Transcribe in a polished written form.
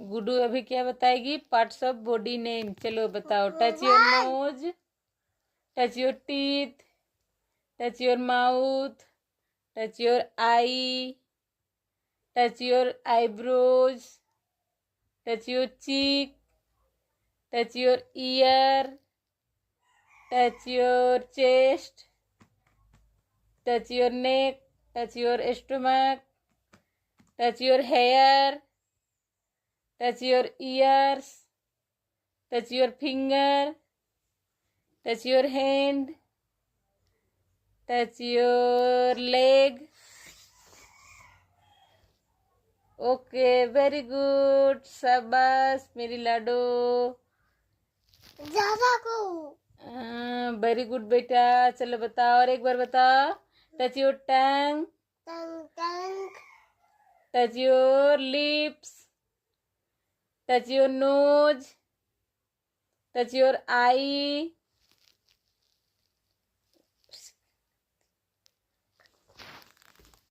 गुड्डू अभी क्या बताएगी? Parts of body name. चलो बताओ। Touch your nose, touch your teeth, touch your mouth, touch your I, touch your eyebrows, touch your cheek, touch your year, touch your chest, touch your neck, touch your stomach, touch your hair, touch your ears, touch your finger, touch your hand, touch your leg. Okay, very good, शाबाश मेरी लाडो। Very good बेटा। चलो बताओ, और एक बार बताओ। Touch your tongue, touch your lips, touch your nose, touch your eye,